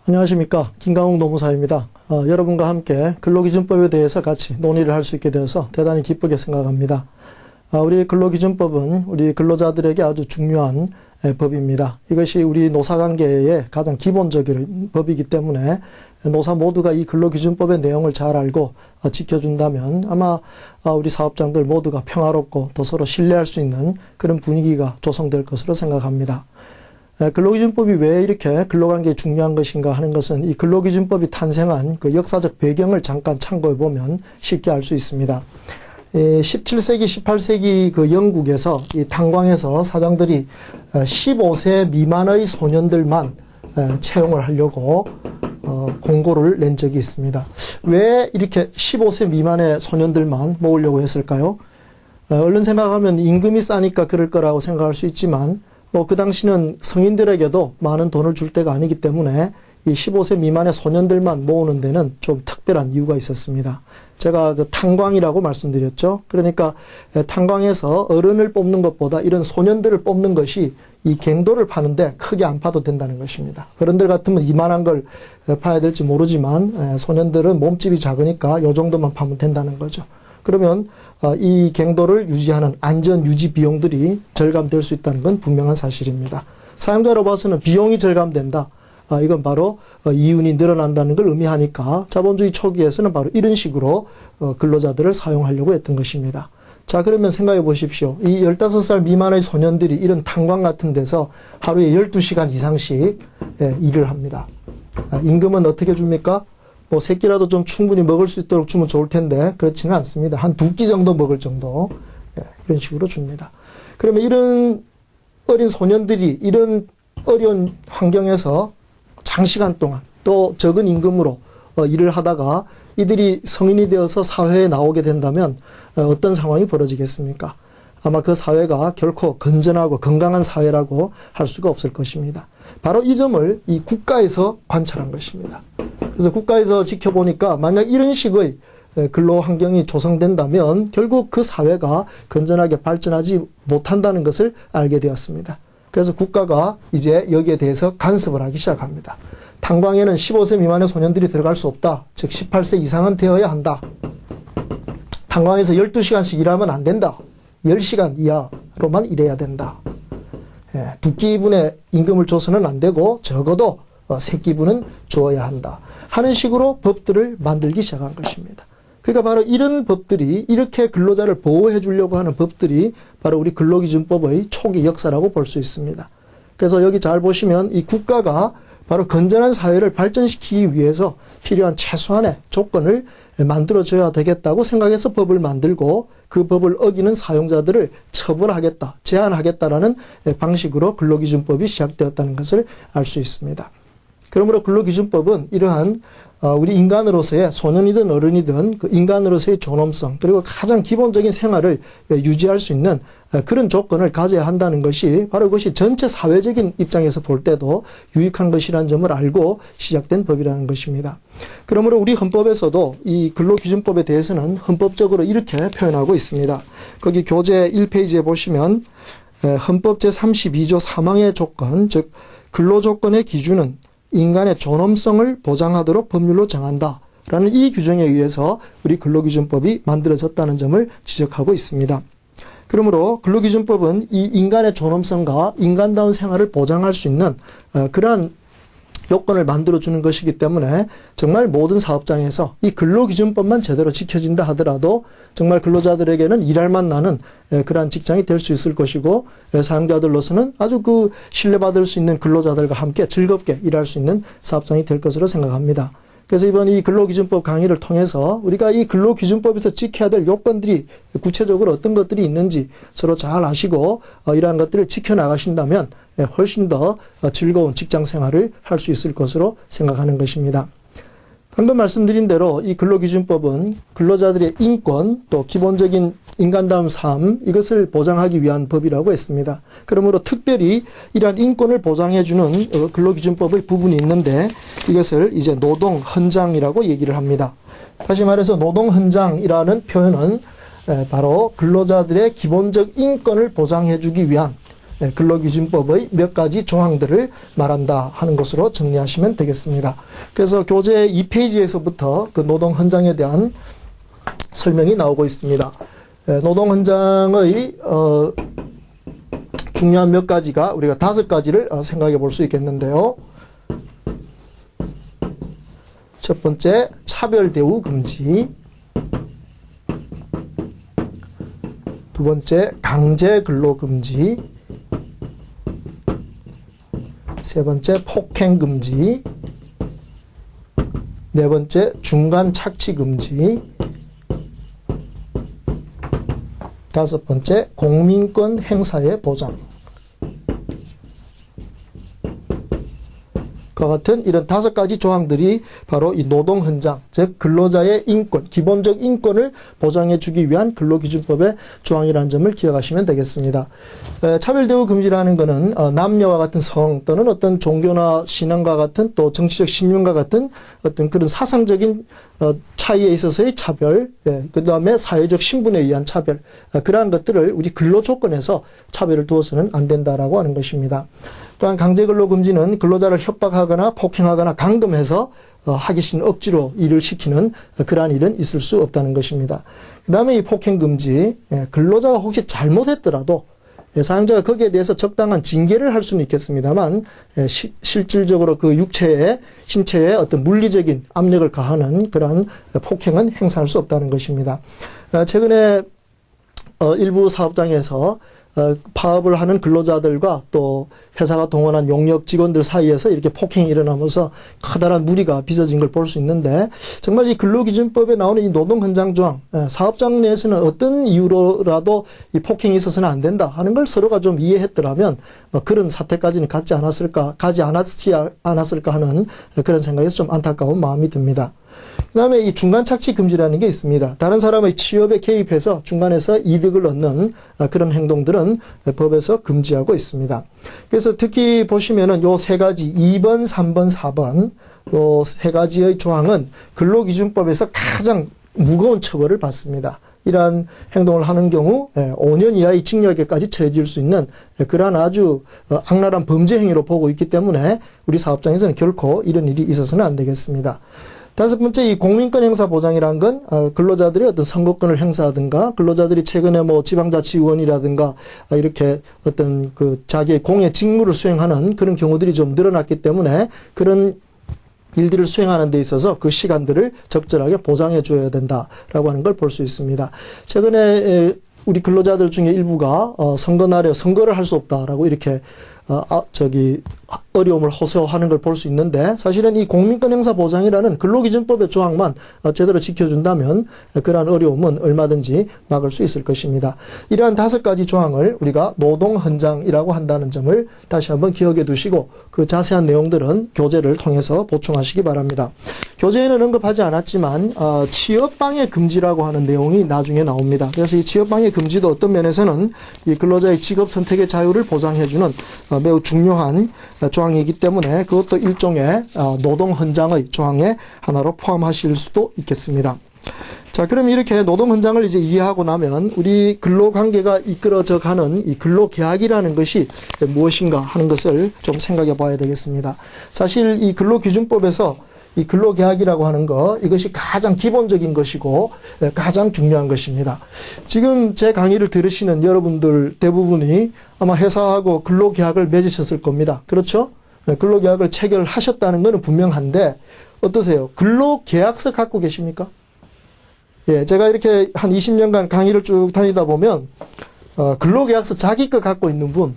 안녕하십니까. 김강욱 노무사입니다. 여러분과 함께 근로기준법에 대해서 같이 논의를 할 수 있게 되어서 대단히 기쁘게 생각합니다. 우리 근로기준법은 우리 근로자들에게 아주 중요한 법입니다. 이것이 우리 노사관계의 가장 기본적인 법이기 때문에 노사 모두가 이 근로기준법의 내용을 잘 알고 지켜준다면 아마 우리 사업장들 모두가 평화롭고 더 서로 신뢰할 수 있는 그런 분위기가 조성될 것으로 생각합니다. 근로기준법이 왜 이렇게 근로관계에 중요한 것인가 하는 것은 이 근로기준법이 탄생한 그 역사적 배경을 잠깐 참고해 보면 쉽게 알 수 있습니다. 17세기, 18세기 그 영국에서 이 탄광에서 사장들이 15세 미만의 소년들만 채용을 하려고 공고를 낸 적이 있습니다. 왜 이렇게 15세 미만의 소년들만 모으려고 했을까요? 얼른 생각하면 임금이 싸니까 그럴 거라고 생각할 수 있지만 그 당시는 성인들에게도 많은 돈을 줄 때가 아니기 때문에 이 15세 미만의 소년들만 모으는 데는 좀 특별한 이유가 있었습니다. 제가 그 탄광이라고 말씀드렸죠. 그러니까 탄광에서 어른을 뽑는 것보다 이런 소년들을 뽑는 것이 이 갱도를 파는데 크게 안 파도 된다는 것입니다. 어른들 같으면 이만한 걸 파야 될지 모르지만 소년들은 몸집이 작으니까 이 정도만 파면 된다는 거죠. 그러면 이 갱도를 유지하는 안전 유지 비용들이 절감될 수 있다는 건 분명한 사실입니다. 사용자로 봐서는 비용이 절감된다. 이건 바로 이윤이 늘어난다는 걸 의미하니까 자본주의 초기에서는 바로 이런 식으로 근로자들을 사용하려고 했던 것입니다. 자, 그러면 생각해 보십시오. 이 15살 미만의 소년들이 이런 탄광 같은 데서 하루에 12시간 이상씩 일을 합니다. 임금은 어떻게 줍니까? 뭐 새끼라도 좀 충분히 먹을 수 있도록 주면 좋을 텐데 그렇지는 않습니다. 한 2끼 정도 먹을 정도 이런 식으로 줍니다. 그러면 이런 어린 소년들이 이런 어려운 환경에서 장시간 동안 또 적은 임금으로 일을 하다가 이들이 성인이 되어서 사회에 나오게 된다면 어떤 상황이 벌어지겠습니까? 아마 그 사회가 결코 건전하고 건강한 사회라고 할 수가 없을 것입니다. 바로 이 점을 이 국가에서 관찰한 것입니다. 그래서 국가에서 지켜보니까 만약 이런 식의 근로 환경이 조성된다면 결국 그 사회가 건전하게 발전하지 못한다는 것을 알게 되었습니다. 그래서 국가가 이제 여기에 대해서 간섭을 하기 시작합니다. 탄광에는 15세 미만의 소년들이 들어갈 수 없다. 즉 18세 이상은 되어야 한다. 탄광에서 12시간씩 일하면 안 된다. 10시간 이하로만 일해야 된다. 2끼분의 임금을 줘서는 안 되고 적어도 3끼분은 주어야 한다. 하는 식으로 법들을 만들기 시작한 것입니다. 그러니까 바로 이런 법들이 이렇게 근로자를 보호해 주려고 하는 법들이 바로 우리 근로기준법의 초기 역사라고 볼 수 있습니다. 그래서 여기 잘 보시면 이 국가가 바로 건전한 사회를 발전시키기 위해서 필요한 최소한의 조건을 만들어줘야 되겠다고 생각해서 법을 만들고 그 법을 어기는 사용자들을 처벌하겠다, 제한하겠다라는 방식으로 근로기준법이 시작되었다는 것을 알 수 있습니다. 그러므로 근로기준법은 이러한 우리 인간으로서의 소년이든 어른이든 그 인간으로서의 존엄성 그리고 가장 기본적인 생활을 유지할 수 있는 그런 조건을 가져야 한다는 것이 바로 그것이 전체 사회적인 입장에서 볼 때도 유익한 것이라는 점을 알고 시작된 법이라는 것입니다. 그러므로 우리 헌법에서도 이 근로기준법에 대해서는 헌법적으로 이렇게 표현하고 있습니다. 거기 교재 1페이지에 보시면 헌법 제32조 3항의 조건, 즉 근로조건의 기준은 인간의 존엄성을 보장하도록 법률로 정한다. 라는 이 규정에 의해서 우리 근로기준법이 만들어졌다는 점을 지적하고 있습니다. 그러므로 근로기준법은 이 인간의 존엄성과 인간다운 생활을 보장할 수 있는 그러한 요건을 만들어주는 것이기 때문에 정말 모든 사업장에서 이 근로기준법만 제대로 지켜진다 하더라도 정말 근로자들에게는 일할 만 나는 그러한 직장이 될 수 있을 것이고 사용자들로서는 아주 그 신뢰받을 수 있는 근로자들과 함께 즐겁게 일할 수 있는 사업장이 될 것으로 생각합니다. 그래서 이번 이 근로기준법 강의를 통해서 우리가 이 근로기준법에서 지켜야 될 요건들이 구체적으로 어떤 것들이 있는지 서로 잘 아시고 이러한 것들을 지켜나가신다면 훨씬 더 즐거운 직장 생활을 할 수 있을 것으로 생각하는 것입니다. 방금 말씀드린 대로 이 근로기준법은 근로자들의 인권 또 기본적인 인간다운 삶 이것을 보장하기 위한 법이라고 했습니다. 그러므로 특별히 이러한 인권을 보장해주는 근로기준법의 부분이 있는데 이것을 이제 노동헌장이라고 얘기를 합니다. 다시 말해서 노동헌장이라는 표현은 바로 근로자들의 기본적 인권을 보장해주기 위한 근로기준법의 몇 가지 조항들을 말한다 하는 것으로 정리하시면 되겠습니다. 그래서 교재 2페이지에서부터 그 노동헌장에 대한 설명이 나오고 있습니다. 노동헌장의 중요한 몇 가지가 우리가 5가지를 생각해 볼 수 있겠는데요. 첫 번째, 차별 대우 금지. 두 번째, 강제 근로 금지. 세 번째, 폭행 금지. 네 번째, 중간 착취 금지. 다섯 번째, 공민권 행사의 보장. 과 같은 이런 5가지 조항들이 바로 이 노동헌장, 즉 근로자의 인권, 기본적 인권을 보장해 주기 위한 근로기준법의 조항이라는 점을 기억하시면 되겠습니다. 차별대우 금지라는 것은 남녀와 같은 성 또는 어떤 종교나 신앙과 같은 또 정치적 신념과 같은 어떤 그런 사상적인 차이에 있어서의 차별, 그 다음에 사회적 신분에 의한 차별, 그러한 것들을 우리 근로조건에서 차별을 두어서는 안 된다라고 하는 것입니다. 또한 강제근로금지는 근로자를 협박하거나 폭행하거나 감금해서 하기 싫은 억지로 일을 시키는 그러한 일은 있을 수 없다는 것입니다. 그 다음에 이 폭행금지, 근로자가 혹시 잘못했더라도 사용자가 거기에 대해서 적당한 징계를 할 수는 있겠습니다만 실질적으로 그 육체에 신체에 어떤 물리적인 압력을 가하는 그러한 폭행은 행사할 수 없다는 것입니다. 최근에 일부 사업장에서 파업을 하는 근로자들과 또 회사가 동원한 용역 직원들 사이에서 이렇게 폭행이 일어나면서 커다란 무리가 빚어진 걸 볼 수 있는데, 정말 이 근로기준법에 나오는 이 노동헌장 조항, 사업장 내에서는 어떤 이유로라도 이 폭행이 있어서는 안 된다 하는 걸 서로가 좀 이해했더라면 그런 사태까지는 가지 않았을까 하는 그런 생각에서 좀 안타까운 마음이 듭니다. 그 다음에 이 중간 착취 금지라는 게 있습니다. 다른 사람의 취업에 개입해서 중간에서 이득을 얻는 그런 행동들은 법에서 금지하고 있습니다. 그래서 특히 보시면은 요 3가지, 2번, 3번, 4번, 요 3가지의 조항은 근로기준법에서 가장 무거운 처벌을 받습니다. 이러한 행동을 하는 경우 5년 이하의 징역에까지 처해질 수 있는 그러한 아주 악랄한 범죄 행위로 보고 있기 때문에 우리 사업장에서는 결코 이런 일이 있어서는 안 되겠습니다. 5번째, 이 공민권 행사 보장이란 건 근로자들이 어떤 선거권을 행사하든가 근로자들이 최근에 뭐 지방자치의원이라든가 이렇게 어떤 그 자기의 공의 직무를 수행하는 그런 경우들이 좀 늘어났기 때문에 그런 일들을 수행하는 데 있어서 그 시간들을 적절하게 보장해 줘야 된다라고 하는 걸 볼 수 있습니다. 최근에 우리 근로자들 중에 일부가 선거날에 선거를 할 수 없다라고 이렇게 어려움을 호소하는 걸 볼 수 있는데, 사실은 이 공민권 행사 보장이라는 근로기준법의 조항만 제대로 지켜준다면 그러한 어려움은 얼마든지 막을 수 있을 것입니다. 이러한 5가지 조항을 우리가 노동헌장이라고 한다는 점을 다시 한번 기억해 두시고 그 자세한 내용들은 교재를 통해서 보충하시기 바랍니다. 교재에는 언급하지 않았지만 취업방해 금지라고 하는 내용이 나중에 나옵니다. 그래서 이 취업방해 금지도 어떤 면에서는 이 근로자의 직업 선택의 자유를 보장해주는 매우 중요한 조항이기 때문에 그것도 일종의 노동헌장의 조항의 하나로 포함하실 수도 있겠습니다. 자, 그럼 이렇게 노동헌장을 이제 이해하고 나면 우리 근로관계가 이끌어져 가는 이 근로계약이라는 것이 무엇인가 하는 것을 좀 생각해 봐야 되겠습니다. 사실 이 근로기준법에서 이 근로계약이라고 하는 것, 이것이 가장 기본적인 것이고 가장 중요한 것입니다. 지금 제 강의를 들으시는 여러분들 대부분이 아마 회사하고 근로계약을 맺으셨을 겁니다. 그렇죠? 근로계약을 체결하셨다는 것은 분명한데 어떠세요? 근로계약서 갖고 계십니까? 예, 제가 이렇게 한 20년간 강의를 쭉 다니다 보면 근로계약서 자기 거 갖고 있는 분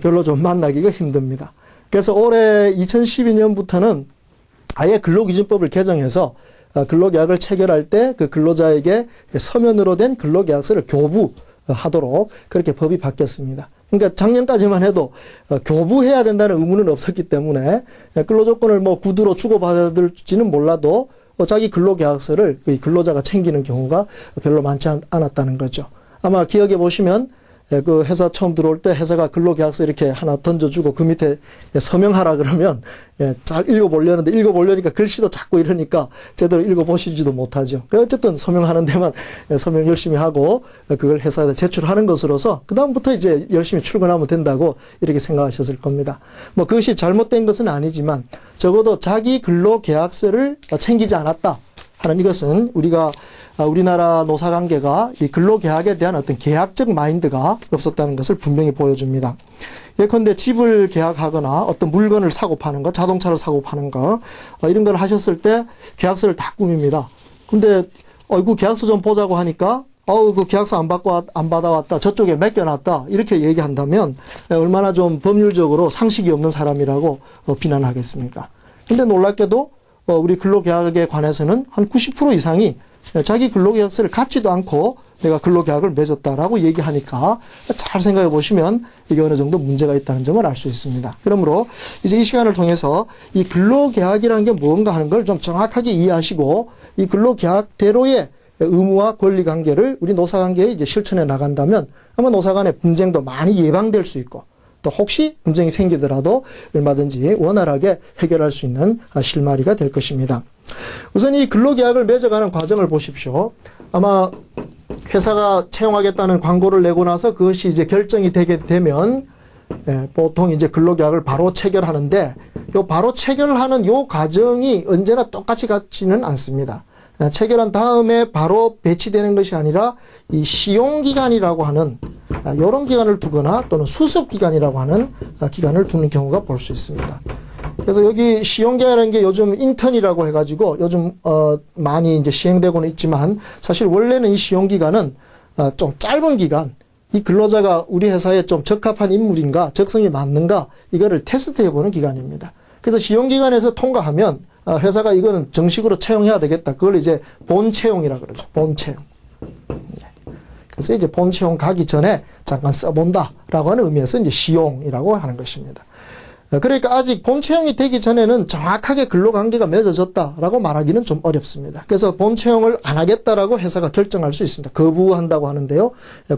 별로 좀 만나기가 힘듭니다. 그래서 올해 2012년부터는 아예 근로기준법을 개정해서 근로계약을 체결할 때 그 근로자에게 서면으로 된 근로계약서를 교부하도록 그렇게 법이 바뀌었습니다. 그러니까 작년까지만 해도 교부해야 된다는 의무는 없었기 때문에 근로조건을 뭐 구두로 주고받을지는 몰라도 자기 근로계약서를 근로자가 챙기는 경우가 별로 많지 않았다는 거죠. 아마 기억해 보시면 그 회사 처음 들어올 때 회사가 근로계약서 이렇게 하나 던져주고 그 밑에 서명하라 그러면 잘 읽어보려는데 읽어보려니까 글씨도 작고 이러니까 제대로 읽어보시지도 못하죠. 어쨌든 서명하는 데만 서명 열심히 하고 그걸 회사에 제출하는 것으로서 그다음부터 이제 열심히 출근하면 된다고 이렇게 생각하셨을 겁니다. 뭐 그것이 잘못된 것은 아니지만 적어도 자기 근로계약서를 챙기지 않았다 하는 이것은 우리나라 노사관계가 이 근로계약에 대한 어떤 계약적 마인드가 없었다는 것을 분명히 보여줍니다. 예컨대 집을 계약하거나 어떤 물건을 사고 파는 거, 자동차를 사고 파는 거, 이런 걸 하셨을 때 계약서를 다 꾸밉니다. 근데, 그 계약서 좀 보자고 하니까, 그 계약서 안 받아왔다. 저쪽에 맡겨놨다. 이렇게 얘기한다면, 얼마나 좀 법률적으로 상식이 없는 사람이라고 비난하겠습니까? 근데 놀랍게도, 우리 근로계약에 관해서는 한 90% 이상이 자기 근로계약서를 갖지도 않고 내가 근로계약을 맺었다라고 얘기하니까 잘 생각해 보시면 이게 어느 정도 문제가 있다는 점을 알 수 있습니다. 그러므로 이제 이 시간을 통해서 이 근로계약이라는 게 뭔가 하는 걸 좀 정확하게 이해하시고 이 근로계약대로의 의무와 권리 관계를 우리 노사관계에 이제 실천해 나간다면 아마 노사 간의 분쟁도 많이 예방될 수 있고 또 혹시 분쟁이 생기더라도 얼마든지 원활하게 해결할 수 있는 실마리가 될 것입니다. 우선 이 근로계약을 맺어가는 과정을 보십시오. 아마 회사가 채용하겠다는 광고를 내고 나서 그것이 이제 결정이 되게 되면 보통 이제 근로계약을 바로 체결하는데 요 바로 체결하는 요 과정이 언제나 똑같이 같지는 않습니다. 체결한 다음에 바로 배치되는 것이 아니라 이 시용기간이라고 하는 이런 기간을 두거나 또는 수습기간이라고 하는 기간을 두는 경우가 볼 수 있습니다. 그래서 여기 시용기간이라는 게 요즘 인턴이라고 해가지고 요즘 많이 이제 시행되고는 있지만 사실 원래는 이 시용기간은 좀 짧은 기간, 이 근로자가 우리 회사에 좀 적합한 인물인가, 적성이 맞는가 이거를 테스트해보는 기간입니다. 그래서 시용기간에서 통과하면 회사가 이거는 정식으로 채용해야 되겠다. 그걸 이제 본채용이라 그러죠. 본채용. 그래서 이제 본채용 가기 전에 잠깐 써본다라고 하는 의미에서 이제 시용이라고 하는 것입니다. 그러니까 아직 본채용이 되기 전에는 정확하게 근로관계가 맺어졌다라고 말하기는 좀 어렵습니다. 그래서 본채용을 안 하겠다라고 회사가 결정할 수 있습니다. 거부한다고 하는데요.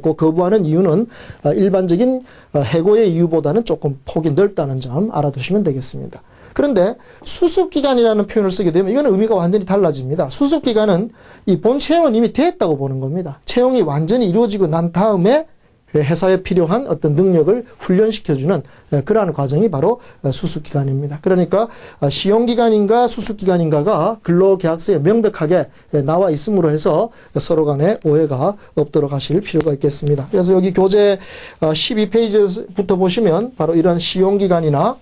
그 거부하는 이유는 일반적인 해고의 이유보다는 조금 폭이 넓다는 점 알아두시면 되겠습니다. 그런데 수습기간이라는 표현을 쓰게 되면 이거는 의미가 완전히 달라집니다. 수습기간은 이 본채용은 이미 됐다고 보는 겁니다. 채용이 완전히 이루어지고 난 다음에 회사에 필요한 어떤 능력을 훈련시켜주는 그러한 과정이 바로 수습기간입니다. 그러니까 시용기간인가 수습기간인가가 근로계약서에 명백하게 나와 있음으로 해서 서로 간에 오해가 없도록 하실 필요가 있겠습니다. 그래서 여기 교재 12페이지부터 보시면 바로 이런 시용기간이나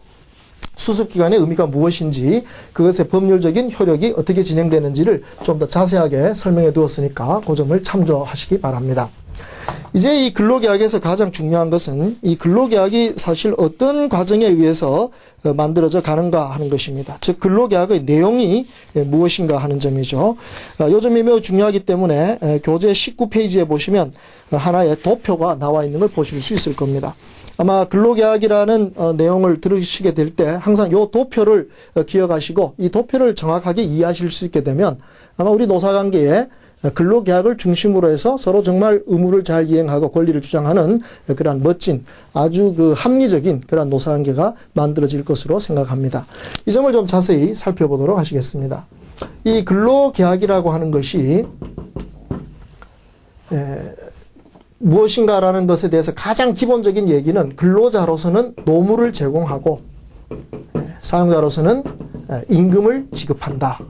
수습기간의 의미가 무엇인지 그것의 법률적인 효력이 어떻게 진행되는지를 좀 더 자세하게 설명해 두었으니까 그 점을 참조하시기 바랍니다. 이제 이 근로계약에서 가장 중요한 것은 이 근로계약이 사실 어떤 과정에 의해서 만들어져 가는가 하는 것입니다. 즉 근로계약의 내용이 무엇인가 하는 점이죠. 이 점이 매우 중요하기 때문에 교재 19페이지에 보시면 하나의 도표가 나와 있는 걸 보실 수 있을 겁니다. 아마 근로계약이라는 내용을 들으시게 될 때 항상 이 도표를 기억하시고 이 도표를 정확하게 이해하실 수 있게 되면 아마 우리 노사관계에 근로계약을 중심으로 해서 서로 정말 의무를 잘 이행하고 권리를 주장하는 그러한 멋진 아주 합리적인 그러한 노사관계가 만들어질 것으로 생각합니다. 이 점을 좀 자세히 살펴보도록 하시겠습니다. 이 근로계약이라고 하는 것이 무엇인가라는 것에 대해서 가장 기본적인 얘기는 근로자로서는 노무를 제공하고 사용자로서는 임금을 지급한다.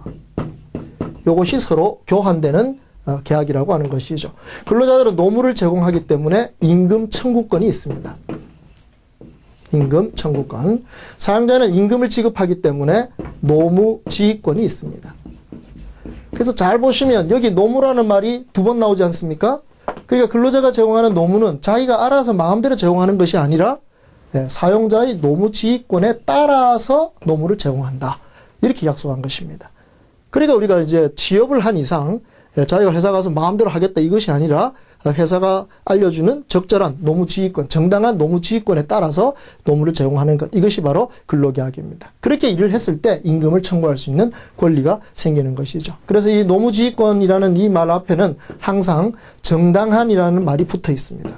이것이 서로 교환되는 계약이라고 하는 것이죠. 근로자들은 노무를 제공하기 때문에 임금 청구권이 있습니다. 임금 청구권. 사용자는 임금을 지급하기 때문에 노무 지휘권이 있습니다. 그래서 잘 보시면 여기 노무라는 말이 두 번 나오지 않습니까? 그러니까 근로자가 제공하는 노무는 자기가 알아서 마음대로 제공하는 것이 아니라 사용자의 노무 지휘권에 따라서 노무를 제공한다. 이렇게 약속한 것입니다. 그러니까 우리가 이제 취업을 한 이상 자기가 회사 가서 마음대로 하겠다 이것이 아니라 회사가 알려주는 적절한 노무지휘권, 정당한 노무지휘권에 따라서 노무를 제공하는 것, 이것이 바로 근로계약입니다. 그렇게 일을 했을 때 임금을 청구할 수 있는 권리가 생기는 것이죠. 그래서 이 노무지휘권이라는 이 말 앞에는 항상 정당한이라는 말이 붙어 있습니다.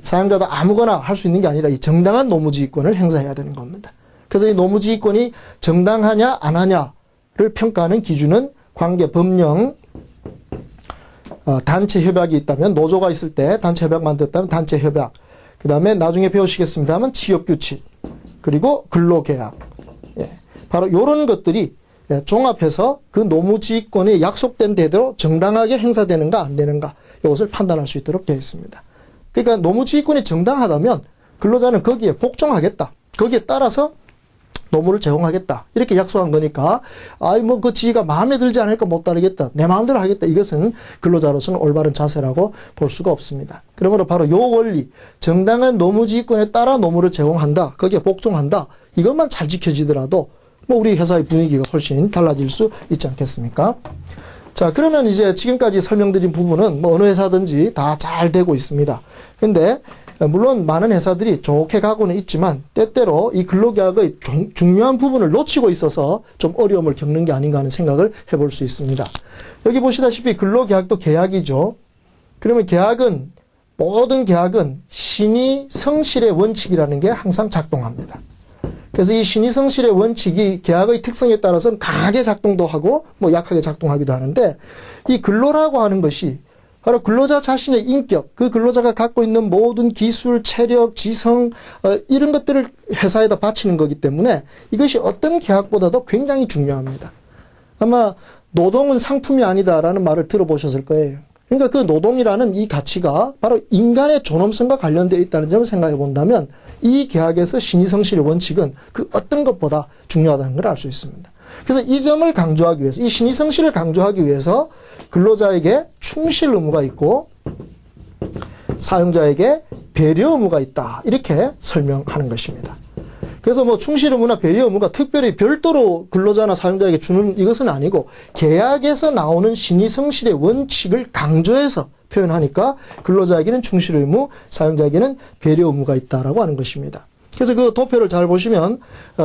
사용자도 아무거나 할 수 있는 게 아니라 이 정당한 노무지휘권을 행사해야 되는 겁니다. 그래서 이 노무지휘권이 정당하냐 안 하냐를 평가하는 기준은 관계 법령, 단체 협약이 있다면, 노조가 있을 때 단체 협약 만들었다면 단체 협약, 그 다음에 나중에 배우시겠습니다만 취업규칙, 그리고 근로계약. 예, 바로 이런 것들이 종합해서 그 노무지휘권이 약속된 대로 정당하게 행사되는가 안 되는가, 이것을 판단할 수 있도록 되어 있습니다. 그러니까 노무지휘권이 정당하다면 근로자는 거기에 복종하겠다, 거기에 따라서 노무를 제공하겠다, 이렇게 약속한 거니까 그 지위가 마음에 들지 않으니까 못 따르겠다, 내 마음대로 하겠다, 이것은 근로자로서는 올바른 자세라고 볼 수가 없습니다. 그러므로 바로 이 원리, 정당한 노무지휘권에 따라 노무를 제공한다, 거기에 복종한다, 이것만 잘 지켜지더라도 우리 회사의 분위기가 훨씬 달라질 수 있지 않겠습니까? 자, 그러면 이제 지금까지 설명드린 부분은 어느 회사든지 다 잘 되고 있습니다. 근데 물론 많은 회사들이 좋게 가고는 있지만 때때로 이 근로계약의 중요한 부분을 놓치고 있어서 좀 어려움을 겪는 게 아닌가 하는 생각을 해볼 수 있습니다. 여기 보시다시피 근로계약도 계약이죠. 그러면 계약은, 모든 계약은 신의 성실의 원칙이라는 게 항상 작동합니다. 그래서 이 신의 성실의 원칙이 계약의 특성에 따라서는 강하게 작동도 하고 약하게 작동하기도 하는데, 이 근로라고 하는 것이 바로 근로자 자신의 인격, 그 근로자가 갖고 있는 모든 기술, 체력, 지성, 이런 것들을 회사에다 바치는 거기 때문에 이것이 어떤 계약보다도 굉장히 중요합니다. 아마 노동은 상품이 아니다라는 말을 들어보셨을 거예요. 그러니까 그 노동이라는 이 가치가 바로 인간의 존엄성과 관련되어 있다는 점을 생각해 본다면 이 계약에서 신의성실의 원칙은 그 어떤 것보다 중요하다는 걸 알 수 있습니다. 그래서 이 점을 강조하기 위해서, 이 신의성실을 강조하기 위해서 근로자에게 충실 의무가 있고 사용자에게 배려 의무가 있다, 이렇게 설명하는 것입니다. 그래서 충실 의무나 배려 의무가 특별히 별도로 근로자나 사용자에게 주는 이것은 아니고 계약에서 나오는 신의성실의 원칙을 강조해서 표현하니까 근로자에게는 충실 의무, 사용자에게는 배려 의무가 있다라고 하는 것입니다. 그래서 그 도표를 잘 보시면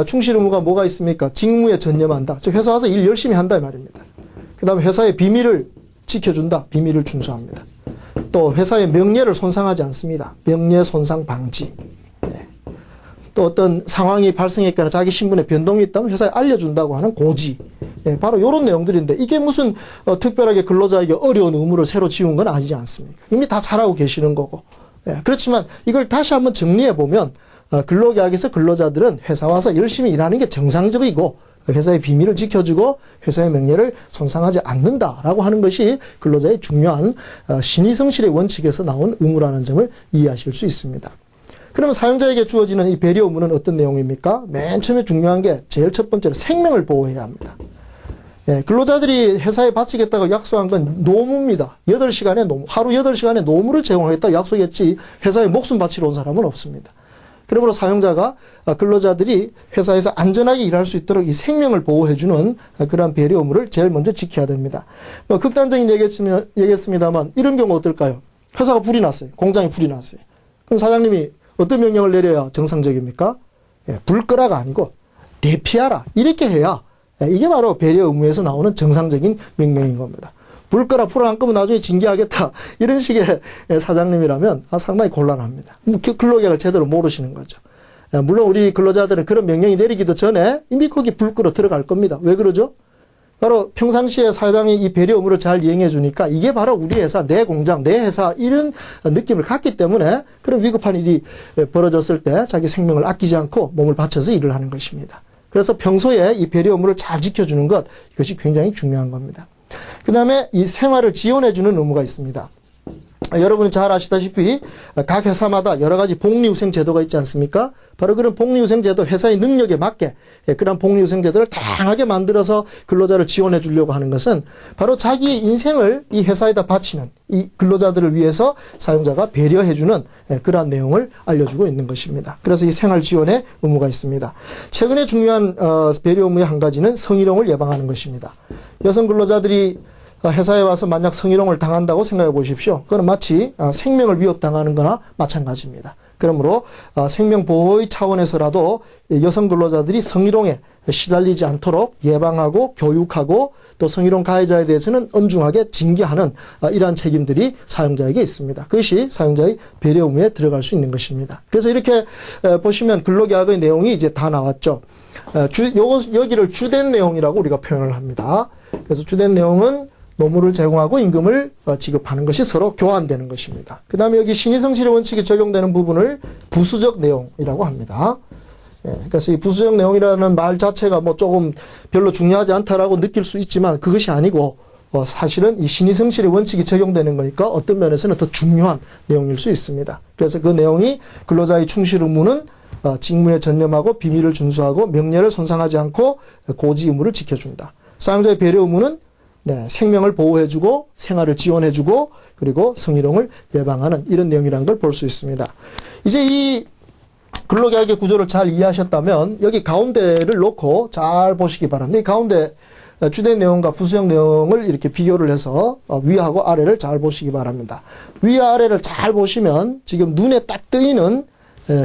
충실 의무가 뭐가 있습니까? 직무에 전념한다, 즉 회사 와서 일 열심히 한다 이 말입니다. 그 다음에 회사의 비밀을 지켜준다, 비밀을 준수합니다. 또 회사의 명예를 손상하지 않습니다. 명예 손상 방지. 또 어떤 상황이 발생했거나 자기 신분에 변동이 있다면 회사에 알려준다고 하는 고지. 바로 이런 내용들인데 이게 무슨 특별하게 근로자에게 어려운 의무를 새로 지운 건 아니지 않습니까? 이미 다 잘하고 계시는 거고. 그렇지만 이걸 다시 한번 정리해 보면 근로계약에서 근로자들은 회사 와서 열심히 일하는 게 정상적이고 회사의 비밀을 지켜주고 회사의 명예를 손상하지 않는다라고 하는 것이 근로자의 중요한 신의성실의 원칙에서 나온 의무라는 점을 이해하실 수 있습니다. 그러면 사용자에게 주어지는 이 배려 의무는 어떤 내용입니까? 맨 처음에 중요한 게 제일 첫 번째로 생명을 보호해야 합니다. 근로자들이 회사에 바치겠다고 약속한 건 노무입니다. 8시간의 노무, 하루 8시간의 노무를 제공하겠다고 약속했지 회사에 목숨 바치러 온 사람은 없습니다. 그러므로 사용자가 근로자들이 회사에서 안전하게 일할 수 있도록 이 생명을 보호해주는 그러한 배려 의무를 제일 먼저 지켜야 됩니다. 극단적인 얘기했습니다만 이런 경우 어떨까요? 회사가 불이 났어요. 공장에 불이 났어요. 그럼 사장님이 어떤 명령을 내려야 정상적입니까? 불 끄라가 아니고 대피하라, 이렇게 해야 이게 바로 배려 의무에서 나오는 정상적인 명령인 겁니다. 불 끄라, 불을 안 끄면 나중에 징계하겠다, 이런 식의 사장님이라면 상당히 곤란합니다. 근로계약을 제대로 모르시는 거죠. 물론 우리 근로자들은 그런 명령이 내리기도 전에 이미 거기 불 끄러 들어갈 겁니다. 왜 그러죠? 바로 평상시에 사장이 이 배려 의무를 잘 이행해 주니까 이게 바로 우리 회사, 내 공장, 내 회사, 이런 느낌을 갖기 때문에 그런 위급한 일이 벌어졌을 때 자기 생명을 아끼지 않고 몸을 바쳐서 일을 하는 것입니다. 그래서 평소에 이 배려 의무를 잘 지켜주는 것, 이것이 굉장히 중요한 겁니다. 그 다음에 이 생활을 지원해주는 의무가 있습니다. 여러분이 잘 아시다시피 각 회사마다 여러 가지 복리후생 제도가 있지 않습니까? 바로 그런 복리후생 제도, 회사의 능력에 맞게 그런 복리후생 제도를 다양하게 만들어서 근로자를 지원해 주려고 하는 것은 바로 자기의 인생을 이 회사에다 바치는 이 근로자들을 위해서 사용자가 배려해 주는 그러한 내용을 알려주고 있는 것입니다. 그래서 이 생활 지원의 의무가 있습니다. 최근에 중요한 배려 의무의 한 가지는 성희롱을 예방하는 것입니다. 여성 근로자들이 회사에 와서 만약 성희롱을 당한다고 생각해 보십시오. 그건 마치 생명을 위협당하는 거나 마찬가지입니다. 그러므로 생명보호의 차원에서라도 여성 근로자들이 성희롱에 시달리지 않도록 예방하고 교육하고 또 성희롱 가해자에 대해서는 엄중하게 징계하는 이러한 책임들이 사용자에게 있습니다. 그것이 사용자의 배려 의무에 들어갈 수 있는 것입니다. 그래서 이렇게 보시면 근로계약의 내용이 이제 다 나왔죠. 여기를 주된 내용이라고 우리가 표현을 합니다. 그래서 주된 내용은 노무를 제공하고 임금을 지급하는 것이 서로 교환되는 것입니다. 그 다음에 여기 신의성실의 원칙이 적용되는 부분을 부수적 내용이라고 합니다. 그래서 이 부수적 내용이라는 말 자체가 뭐 조금 별로 중요하지 않다라고 느낄 수 있지만 그것이 아니고 사실은 이 신의성실의 원칙이 적용되는 거니까 어떤 면에서는 더 중요한 내용일 수 있습니다. 그래서 그 내용이 근로자의 충실 의무는 직무에 전념하고 비밀을 준수하고 명예를 손상하지 않고 고지 의무를 지켜준다. 사용자의 배려 의무는 생명을 보호해주고 생활을 지원해주고 그리고 성희롱을 예방하는 이런 내용이라는 걸 볼 수 있습니다. 이제 이 근로계약의 구조를 잘 이해하셨다면 여기 가운데를 놓고 잘 보시기 바랍니다. 이 가운데 주된 내용과 부수적 내용을 이렇게 비교를 해서 위하고 아래를 잘 보시기 바랍니다. 위와 아래를 잘 보시면 지금 눈에 딱 뜨이는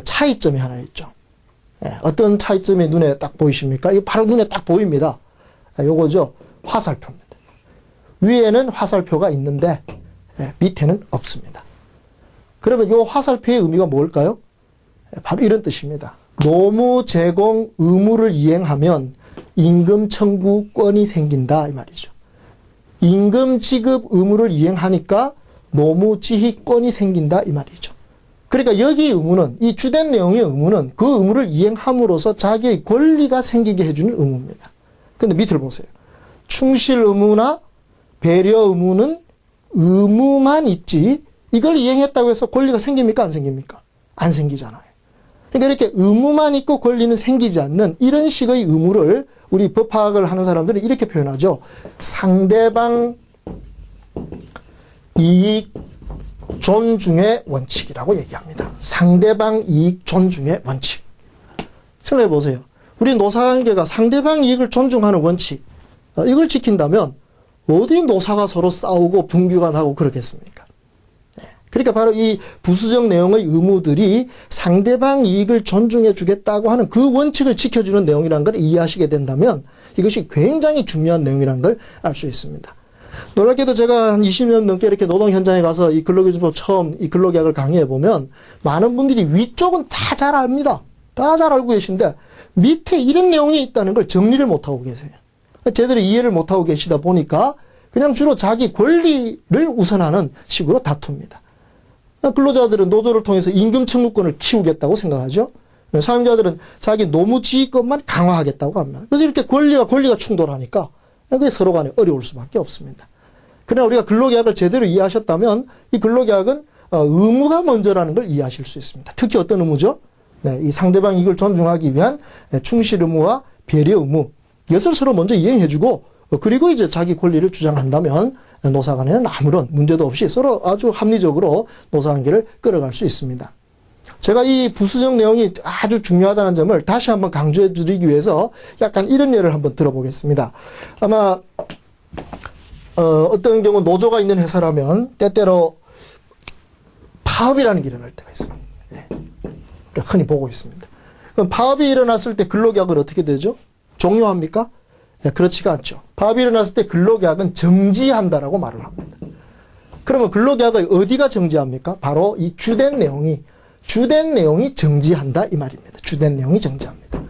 차이점이 하나 있죠. 어떤 차이점이 눈에 딱 보이십니까? 이거 바로 눈에 딱 보입니다. 요거죠. 화살표입니다. 위에는 화살표가 있는데 밑에는 없습니다. 그러면 이 화살표의 의미가 뭘까요? 바로 이런 뜻입니다. 노무 제공 의무를 이행하면 임금 청구권이 생긴다 이 말이죠. 임금 지급 의무를 이행하니까 노무 지휘권이 생긴다 이 말이죠. 그러니까 여기 의무는 이 주된 내용의 의무는 그 의무를 이행함으로써 자기의 권리가 생기게 해주는 의무입니다. 근데 밑을 보세요. 충실 의무나 배려 의무는 의무만 있지 이걸 이행했다고 해서 권리가 생깁니까? 안 생깁니까? 안 생기잖아요. 그러니까 이렇게 의무만 있고 권리는 생기지 않는 이런 식의 의무를 우리 법학을 하는 사람들은 이렇게 표현하죠. 상대방 이익 존중의 원칙이라고 얘기합니다. 상대방 이익 존중의 원칙. 생각해 보세요. 우리 노사관계가 상대방 이익을 존중하는 원칙 이걸 지킨다면 어디 노사가 서로 싸우고 분규가 나고 그러겠습니까? 그러니까 바로 이 부수적 내용의 의무들이 상대방 이익을 존중해 주겠다고 하는 그 원칙을 지켜주는 내용이라는 걸 이해하시게 된다면 이것이 굉장히 중요한 내용이라는 걸 알 수 있습니다. 놀랍게도 제가 한 20년 넘게 이렇게 노동 현장에 가서 이 근로기준법 처음 이 근로계약을 강의해 보면 많은 분들이 위쪽은 다 잘 압니다. 다 잘 알고 계신데 밑에 이런 내용이 있다는 걸 정리를 못하고 계세요. 제대로 이해를 못하고 계시다 보니까 그냥 주로 자기 권리를 우선하는 식으로 다툽니다. 근로자들은 노조를 통해서 임금 청구권을 키우겠다고 생각하죠. 사용자들은 자기 노무지휘권만 강화하겠다고 합니다. 그래서 이렇게 권리가 충돌하니까 그게 서로 간에 어려울 수밖에 없습니다. 그러나 우리가 근로계약을 제대로 이해하셨다면 이 근로계약은 의무가 먼저라는 걸 이해하실 수 있습니다. 특히 어떤 의무죠? 이 상대방 이익을 존중하기 위한 충실 의무와 배려 의무 이것을 서로 먼저 이행해주고 그리고 이제 자기 권리를 주장한다면 노사 간에는 아무런 문제도 없이 서로 아주 합리적으로 노사관계를 끌어갈 수 있습니다. 제가 이 부수적 내용이 아주 중요하다는 점을 다시 한번 강조해 드리기 위해서 약간 이런 예를 한번 들어보겠습니다. 아마 어떤 경우 노조가 있는 회사라면 때때로 파업이라는 게 일어날 때가 있습니다. 흔히 보고 있습니다. 그럼 파업이 일어났을 때 근로계약은 어떻게 되죠? 종료합니까? 그렇지가 않죠. 파업이 일어났을 때 근로계약은 정지한다라고 말을 합니다. 그러면 근로계약의 어디가 정지합니까? 바로 이 주된 내용이 정지한다 이 말입니다. 주된 내용이 정지합니다.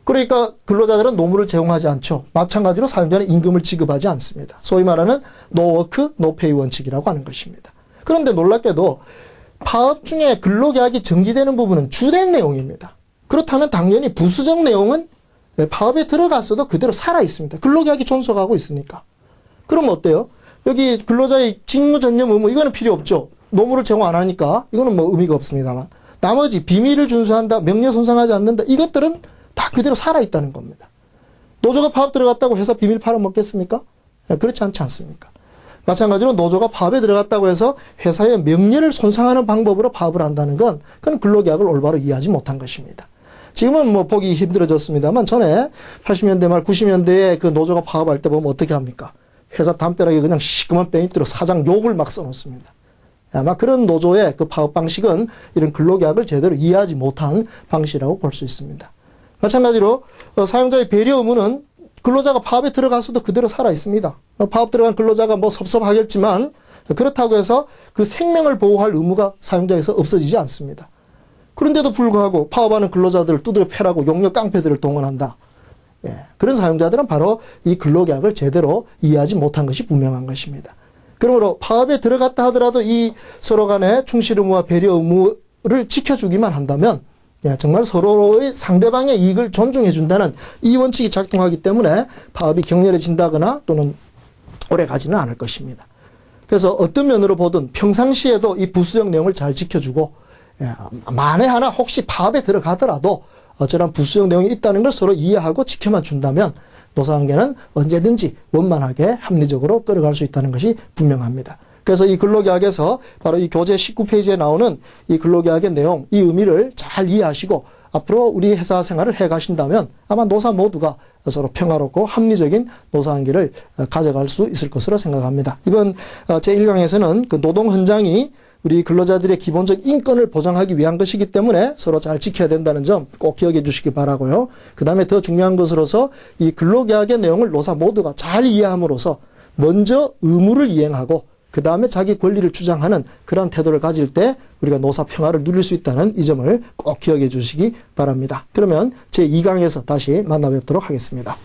그러니까 근로자들은 노무를 제공하지 않죠. 마찬가지로 사용자는 임금을 지급하지 않습니다. 소위 말하는 노워크 노페이 원칙이라고 하는 것입니다. 그런데 놀랍게도 파업 중에 근로계약이 정지되는 부분은 주된 내용입니다. 그렇다면 당연히 부수적 내용은 파업에 들어갔어도 그대로 살아 있습니다. 근로계약이 존속하고 있으니까. 그럼 어때요? 여기 근로자의 직무 전념 의무 이거는 필요 없죠. 노무를 제공 안 하니까 이거는 뭐 의미가 없습니다만 나머지 비밀을 준수한다, 명예 손상하지 않는다 이것들은 다 그대로 살아 있다는 겁니다. 노조가 파업 들어갔다고 회사 비밀 팔아먹겠습니까? 그렇지 않지 않습니까? 마찬가지로 노조가 파업에 들어갔다고 해서 회사의 명예를 손상하는 방법으로 파업을 한다는 건 그건 근로계약을 올바로 이해하지 못한 것입니다. 지금은 뭐 보기 힘들어졌습니다만 전에 80년대 말 90년대에 그 노조가 파업할 때 보면 어떻게 합니까? 회사 담벼락에 그냥 시커먼 페인트로 사장 욕을 막 써놓습니다. 아마 그런 노조의 그 파업 방식은 이런 근로계약을 제대로 이해하지 못한 방식이라고 볼 수 있습니다. 마찬가지로 사용자의 배려 의무는 근로자가 파업에 들어가서도 그대로 살아 있습니다. 파업 들어간 근로자가 뭐 섭섭하겠지만 그렇다고 해서 그 생명을 보호할 의무가 사용자에서 없어지지 않습니다. 그런데도 불구하고 파업하는 근로자들을 두드려 패라고 용역 깡패들을 동원한다. 예, 그런 사용자들은 바로 이 근로계약을 제대로 이해하지 못한 것이 분명한 것입니다. 그러므로 파업에 들어갔다 하더라도 이 서로 간의 충실 의무와 배려 의무를 지켜주기만 한다면 정말 서로의 상대방의 이익을 존중해 준다는 이 원칙이 작동하기 때문에 파업이 격렬해진다거나 또는 오래 가지는 않을 것입니다. 그래서 어떤 면으로 보든 평상시에도 이 부수적 내용을 잘 지켜주고 만에 하나 혹시 파업에 들어가더라도 저런 부수적 내용이 있다는 걸 서로 이해하고 지켜만 준다면 노사관계는 언제든지 원만하게 합리적으로 끌어갈 수 있다는 것이 분명합니다. 그래서 이 근로계약에서 바로 이 교재 19페이지에 나오는 이 근로계약의 내용, 이 의미를 잘 이해하시고 앞으로 우리 회사 생활을 해 가신다면 아마 노사 모두가 서로 평화롭고 합리적인 노사관계를 가져갈 수 있을 것으로 생각합니다. 이번 제1강에서는 그 노동 현장이 우리 근로자들의 기본적 인권을 보장하기 위한 것이기 때문에 서로 잘 지켜야 된다는 점 꼭 기억해 주시기 바라고요. 그 다음에 더 중요한 것으로서 이 근로계약의 내용을 노사 모두가 잘 이해함으로써 먼저 의무를 이행하고 그 다음에 자기 권리를 주장하는 그런 태도를 가질 때 우리가 노사 평화를 누릴 수 있다는 이 점을 꼭 기억해 주시기 바랍니다. 그러면 제2강에서 다시 만나 뵙도록 하겠습니다.